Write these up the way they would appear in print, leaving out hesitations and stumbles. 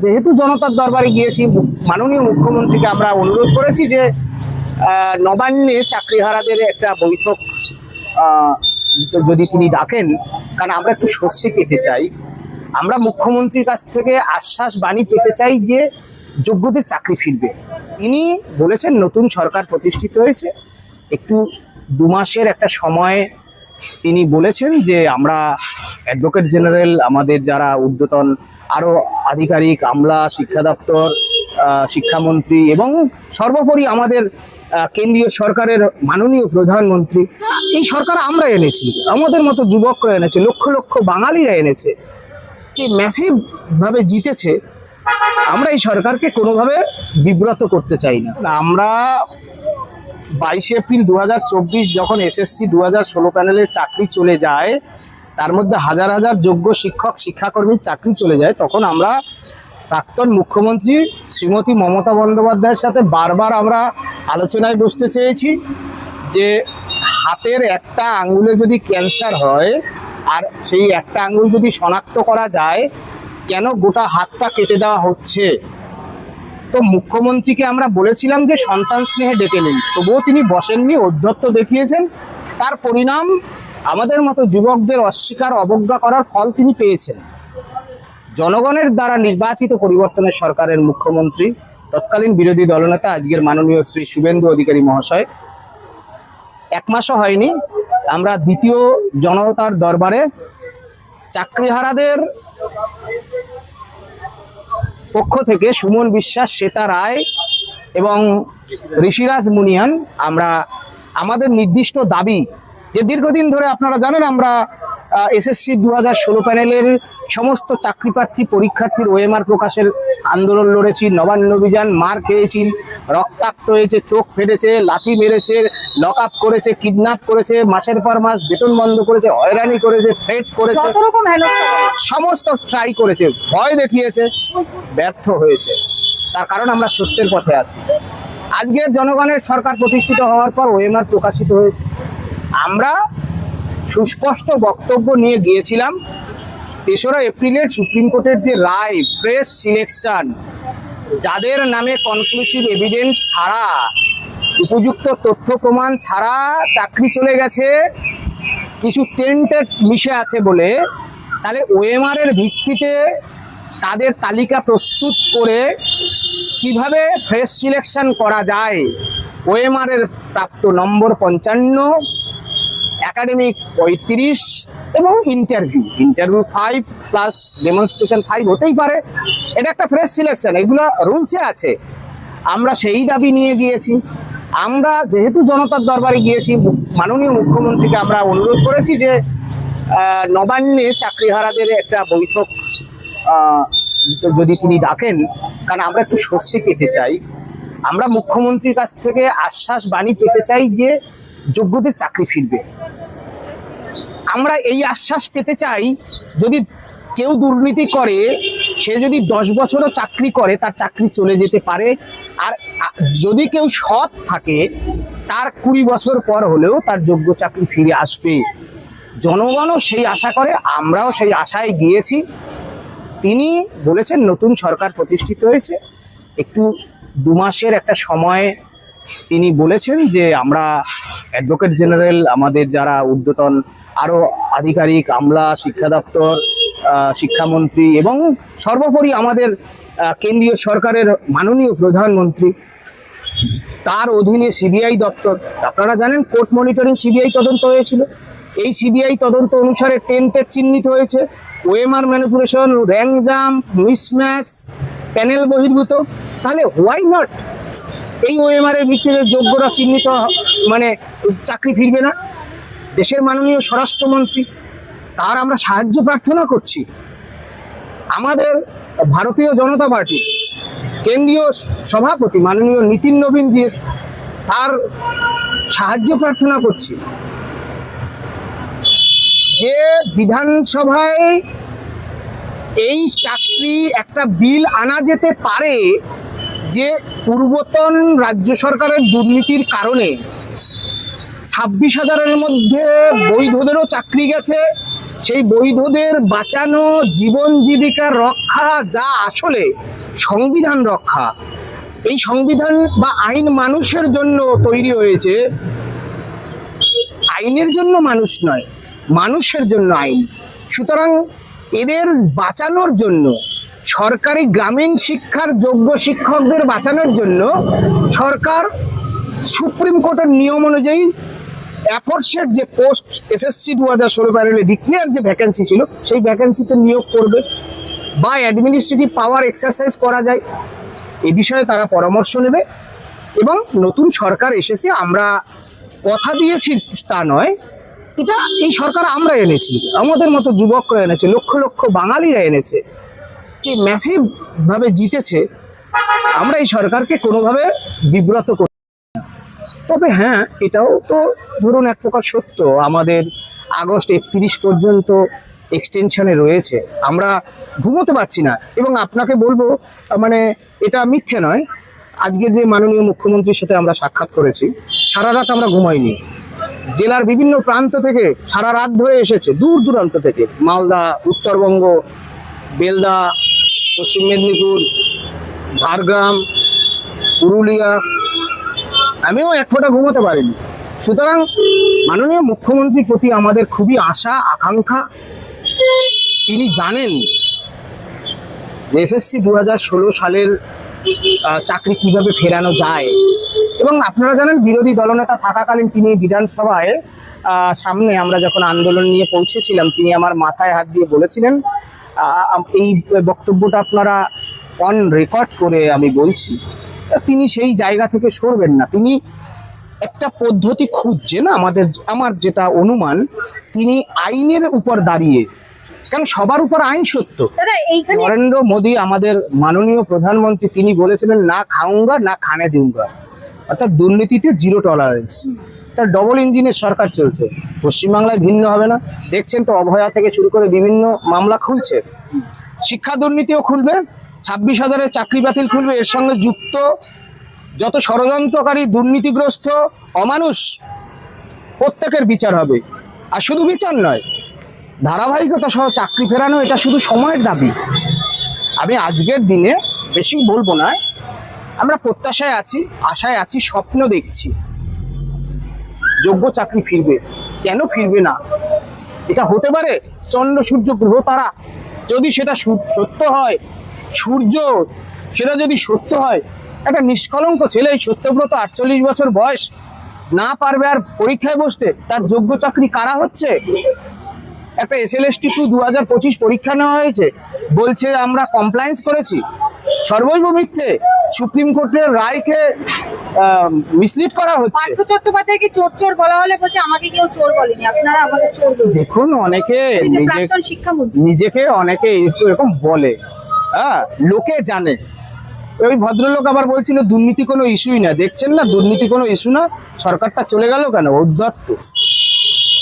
যেহেতু জনতার দরবারে গিয়েছি, মাননীয় মুখ্যমন্ত্রীকে আমরা অনুরোধ করেছি যে নবান্নে চাকরিহারাদের একটা বৈঠক যদি তিনি ডাকেন, কারণ আমরা একটু স্বস্তি পেতে চাই। আমরা মুখ্যমন্ত্রীর কাছ থেকে আশ্বাস বাণী পেতে চাই যে যোগ্যদের চাকরি ফিরবে। তিনি বলেছেন নতুন সরকার প্রতিষ্ঠিত হয়েছে, একটু 2 মাসের একটা সময় তিনি বলেছেন যে আমরা অ্যাডভোকেট জেনারেল, আমাদের যারা ঊর্ধ্বতন আরও আধিকারিক, আমলা, শিক্ষা দপ্তর, শিক্ষামন্ত্রী এবং সর্বোপরি আমাদের কেন্দ্রীয় সরকারের মাননীয় প্রধানমন্ত্রী, এই সরকার আমরা এনেছি, আমাদের মতো যুবকরা এনেছে, লক্ষ লক্ষ বাঙালিরা এনেছে, কি ম্যাসিভ ভাবে জিতেছে। আমরা এই সরকারকে কোনোভাবে বিব্রত করতে চাই না। আমরা 22 এপ্রিল 2024 যখন এসএসসি 2016 প্যানেলের চাকরি চলে যায়, তার মধ্যে হাজার হাজার যোগ্য শিক্ষক শিক্ষাকর্মীর চাকরি চলে যায়, তখন আমরা প্রাক্তন মুখ্যমন্ত্রী শ্রীমতী মমতা বন্দ্যোপাধ্যায়ের সাথে বারবার আমরা আলোচনায় বসতে চেয়েছি যে হাতের একটা আঙ্গুলে যদি ক্যান্সার হয় আর সেই একটা আঙ্গুল যদি শনাক্ত করা যায়, কেন গোটা হাতটা কেটে দেওয়া হচ্ছে। তো মুখ্যমন্ত্রীকে আমরা বলেছিলাম যে সন্তান স্নেহে ডেকে নিন, তবুও তিনি বসেননি, ঔদ্ধত্য দেখিয়েছেন। তার পরিণাম আমাদের মতো যুবকদের অস্বীকার অবজ্ঞা করার ফল তিনি পেয়েছেন। জনগণের দ্বারা নির্বাচিত পরিবর্তনের সরকারের মুখ্যমন্ত্রী তৎকালীন বিরোধী দলনেতা আজকের মাননীয় শ্রী শুভেন্দু অধিকারী মহাশয়, 1 মাসও হয়নি আমরা দ্বিতীয় জনতার দরবারে চাকরিহারাদের পক্ষ থেকে সুমন বিশ্বাস, শ্বেতা রায় এবং ঋষিরাজ মুনিয়ান আমরা আমাদের নির্দিষ্ট দাবি, যে দীর্ঘদিন ধরে আপনারা জানেন আমরা এসএসসি 2016 প্যানেলের সমস্ত চাকরি প্রার্থী পরীক্ষার্থীর ওএমআর প্রকাশের আন্দোলন লড়েছি, নবান্ন অভিযান, মার খেয়েছি, রক্তাক্ত হয়েছে, চোখ ফেটেছে, লাথি মেরেছে, লক আপ করেছে, কিডন্যাপ করেছে, মাসের পর মাস বেতন বন্ধ করেছে, হয়রানি করেছে, থ্রেট করেছে, সমস্ত ট্রাই করেছে, ভয় দেখিয়েছে, ব্যর্থ হয়েছে। তার কারণ আমরা সত্যের পথে আছি। আজকের জনগণের সরকার প্রতিষ্ঠিত হওয়ার পর ওএমআর প্রকাশিত হয়েছে। আমরা সুস্পষ্ট বক্তব্য নিয়ে গিয়েছিলাম। 3রা এপ্রিলের সুপ্রিম কোর্টের যে রায়, ফ্রেশ সিলেকশন, যাদের নামে কনক্লুসিভ এভিডেন্স ছাড়া, উপযুক্ত তথ্য প্রমাণ ছাড়া চাকরি চলে গেছে, কিছু টেন্টেড মিশে আছে বলে, তাহলে ওএমআর এর ভিত্তিতে তাদের তালিকা প্রস্তুত করে কিভাবে ফ্রেশ সিলেকশন করা যায়। ওএমআর এর প্রাপ্ত নম্বর 55, একাডেমিক 35 এবং ইন্টারভিউ 5 প্লাস ডেমনস্ট্রেশন 5 হতেই পারে, এটা একটা ফ্রেশ সিলেকশন, এগুলো রুলসে আছে। আমরা সেই দাবি নিয়ে গিয়েছি। আমরা যেহেতু জনতার দরবারে গিয়েছি, মাননীয় মুখ্যমন্ত্রীকে আমরা অনুরোধ করেছি যে নবান্নে চাকরিহারাদের একটা বৈঠক যদি তিনি ডাকেন, কারণ আমরা একটু স্বস্তি পেতে চাই। আমরা মুখ্যমন্ত্রীর কাছ থেকে আশ্বাস বাণী পেতে চাই যে যোগ্যদের চাকরি ফিরবে। আমরা এই আশ্বাস পেতে চাই, যদি কেউ দুর্নীতি করে, সে যদি 10 বছরও চাকরি করে, তার চাকরি চলে যেতে পারে। আর যদি কেউ সৎ থাকে, তার 20 বছর পর হলেও তার যোগ্য চাকরি ফিরে আসবে। জনগণও সেই আশা করে, আমরাও সেই আশায় গিয়েছি। তিনি বলেছেন নতুন সরকার প্রতিষ্ঠিত হয়েছে, একটু 2 মাসের একটা সময় তিনি বলেছেন যে আমরা অ্যাডভোকেট জেনারেল, আমাদের যারা ঊর্ধ্বতন আরও আধিকারিক, আমলা, শিক্ষা দপ্তর, শিক্ষামন্ত্রী এবং সর্বোপরি আমাদের কেন্দ্রীয় সরকারের মাননীয় প্রধানমন্ত্রী, তার অধীনে সিবিআই দপ্তর, আপনারা জানেন কোর্ট মনিটরিং সিবিআই তদন্ত হয়েছিল। এই সিবিআই তদন্ত অনুসারে টেন্টেড চিহ্নিত হয়েছে, OMR manipulation, rank jump, mismatch, panel বহির্ভূত। তাহলে হোয়াই নট এই ওএমআর এর ভিত্তিতে যোগ্যরা চিহ্নিত মানে চাকরি ফিরবে না? দেশের মাননীয় স্বরাষ্ট্রমন্ত্রী, তার আমরা সাহায্য প্রার্থনা করছি। আমাদের ভারতীয় জনতা পার্টি কেন্দ্রীয় সভাপতি মাননীয় নীতিন নবীনজির, তার সাহায্য প্রার্থনা করছি যে বিধানসভায় এই চাকরি একটা বিল আনা যেতে পারে, যে পূর্বতন রাজ্য সরকারের দুর্নীতির কারণে 26,000-এর মধ্যে বৈধদেরও চাকরি গেছে, সেই বৈধদের বাঁচানো, জীবন জীবিকার রক্ষা, যা আসলে সংবিধান রক্ষা, এই সংবিধান বা আইন মানুষের জন্য তৈরি হয়েছে, আইনের জন্য মানুষ নয়, মানুষের জন্য আইন। সুতরাং এদের বাঁচানোর জন্য, সরকারি গ্রামীণ শিক্ষার যোগ্য শিক্ষকদের বাঁচানোর জন্য সরকার সুপ্রিম কোর্টের নিয়ম অনুযায়ী অ্যাফোরশেড যে পোস্ট এসএসসি 2016 প্যানেলে ডিক্লেয়ার যে ভ্যাকেন্সি ছিল, সেই ভ্যাকেন্সিতে নিয়োগ করবে বা অ্যাডমিনিস্ট্রেটিভ পাওয়ার এক্সারসাইজ করা যায়, এ বিষয়ে তারা পরামর্শ নেবে। এবং নতুন সরকার এসেছে, আমরা কথা দিয়েছি তা নয়, এটা এই সরকার আমরা এনেছি, আমাদের মতো যুবকরা এনেছে, লক্ষ লক্ষ বাঙালিরা এনেছে, কি ম্যাসিভ ভাবে জিতেছে। আমরা এই সরকারকে কোনোভাবে বিব্রত করি না। তবে হ্যাঁ, এটাও তো ধরুন এক প্রকার সত্য, আমাদের আগস্ট 31 পর্যন্ত এক্সটেনশনে রয়েছে, আমরা ঘুমোতে পারছি না। এবং আপনাকে বলবো, মানে এটা মিথ্যে নয়, আজকে যে মাননীয় মুখ্যমন্ত্রীর সাথে আমরা সাক্ষাৎ করেছি, সারা রাত আমরা ঘুমাইনি। জেলার বিভিন্ন প্রান্ত থেকে সারা রাত ধরে এসেছে, দূর দূরান্ত থেকে, মালদা, উত্তরবঙ্গ, বেলদা, পশ্চিম মেদিনীপুর, ঝাড়গ্রাম, পুরুলিয়া, আমিও এক ফোঁটা ঘুমোতে পারিনি। সুতরাং মাননীয় মুখ্যমন্ত্রীর প্রতি আমাদের খুবই আশা আকাঙ্ক্ষা। তিনি জানেন যে এসএসসি 2016 সালের চাকরি কিভাবে ফেরানো যায়। এবং আপনারা জানেন, বিরোধী দলনেতা থাকাকালীন তিনি বিধানসভায় সামনে আমরা যখন আন্দোলন নিয়ে পৌঁছেছিলাম, তিনি আমার মাথায় হাত দিয়ে বলেছিলেন, এই বক্তব্যটা আপনারা অন রেকর্ড করে আমি বলছি, তিনি সেই জায়গা থেকে সরবেন না। তিনি একটা পদ্ধতি খুঁজছেন, আমার যেটা অনুমান, তিনি আইনের উপর দাঁড়িয়ে, কারণ সবার উপর আইন সত্য। নরেন্দ্র মোদী, আমাদের মাননীয় প্রধানমন্ত্রী, তিনি বলেছিলেন না খাউঙ্গা না খানে দিউঙ্গা, অর্থাৎ দুর্নীতিতে জিরো টলারেন্স। তার ডবল ইঞ্জিনের সরকার চলছে, পশ্চিমবাংলায় ভিন্ন হবে না। দেখছেন তো, অভয়া থেকে শুরু করে বিভিন্ন মামলা খুলছে, শিক্ষা দুর্নীতিও খুলবে, 26,000-এর চাকরি বাতিল খুলবে, এর সঙ্গে যুক্ত যত ষড়যন্ত্রকারী, দুর্নীতিগ্রস্ত, অমানুষ, প্রত্যেকের বিচার হবে। আর শুধু বিচার নয়, ধারাবাহিকতা সহ চাকরি ফেরানো, এটা শুধু সময়ের দাবি। আমি আজকের দিনে বেশি বলবো না, আমরা প্রত্যাশায় আছি, আশায় আছি, স্বপ্ন দেখছি যোগ্য চাকরি ফিরবে। কেন ফিরবে না? এটা হতে পারে চন্দ্র, সূর্য, গ্রহ, তারা যদি সেটা সত্য হয়, সূর্য সেটা যদি সত্য হয়, একটা নিষ্কলঙ্ক ছেলে, সত্যব্রত, 48 বছর বয়স, না পারবে আর পরীক্ষায় বসতে, তার যোগ্য চাকরি কারা হচ্ছে? একটা SLST 2 2025 পরীক্ষা নেওয়া হয়েছে, বলছে আমরা কমপ্লায়েন্স করেছি, সর্বৈব মিথ্যে। সুপ্রিম কোর্টের রায়কে মিসলিড করা হচ্ছে। পার্থ চট্টোপাধ্যায়কে চোর চোর বলা হলে বলছে আমাকে কেউ চোর বলেনি, আপনারা আমাকে চোর বলেন। দেখুন, অনেকে প্রাক্তন শিক্ষামন্ত্রী নিজেকে অনেকে এরকম বলে, হ্যাঁ, লোকে জানে। ওই ভদ্রলোক আবার বলছিল দুর্নীতি কোনো ইস্যুই না। দেখছেন না, দুর্নীতি কোনো ইস্যু না, সরকারটা চলে গেল কেন? উদ্ধত্ত।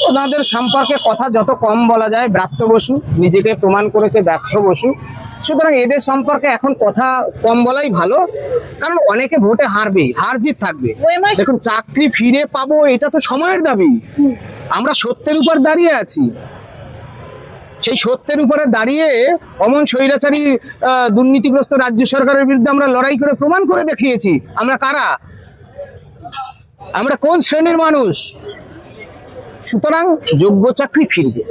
ওনাদের সম্পর্কে কথা যত কম বলা যায়। ব্রাত্য বসু নিজেকে প্রমাণ করেছে ব্যর্থ বসু, সুতরাং এদের সম্পর্কে এখন কথা কম বলাই ভালো, কারণ অনেকে ভোটে হারবে, হার জিত থাকবে। দেখুন, চাকরি ফিরে পাবো, এটা তো সময়ের দাবি। আমরা সত্যের উপর দাঁড়িয়ে আছি, সেই সত্যের উপরে দাঁড়িয়ে অমন স্বৈরাচারী দুর্নীতিগ্রস্ত রাজ্য সরকারের বিরুদ্ধে আমরা লড়াই করে প্রমাণ করে দেখিয়েছি আমরা কারা, আমরা কোন শ্রেণীর মানুষ। সুতরাং যোগ্য চাকরি ফিরবে,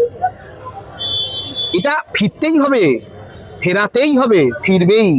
এটা ফিরতেই হবে, ফেরাতেই হবে, ফিরবেই।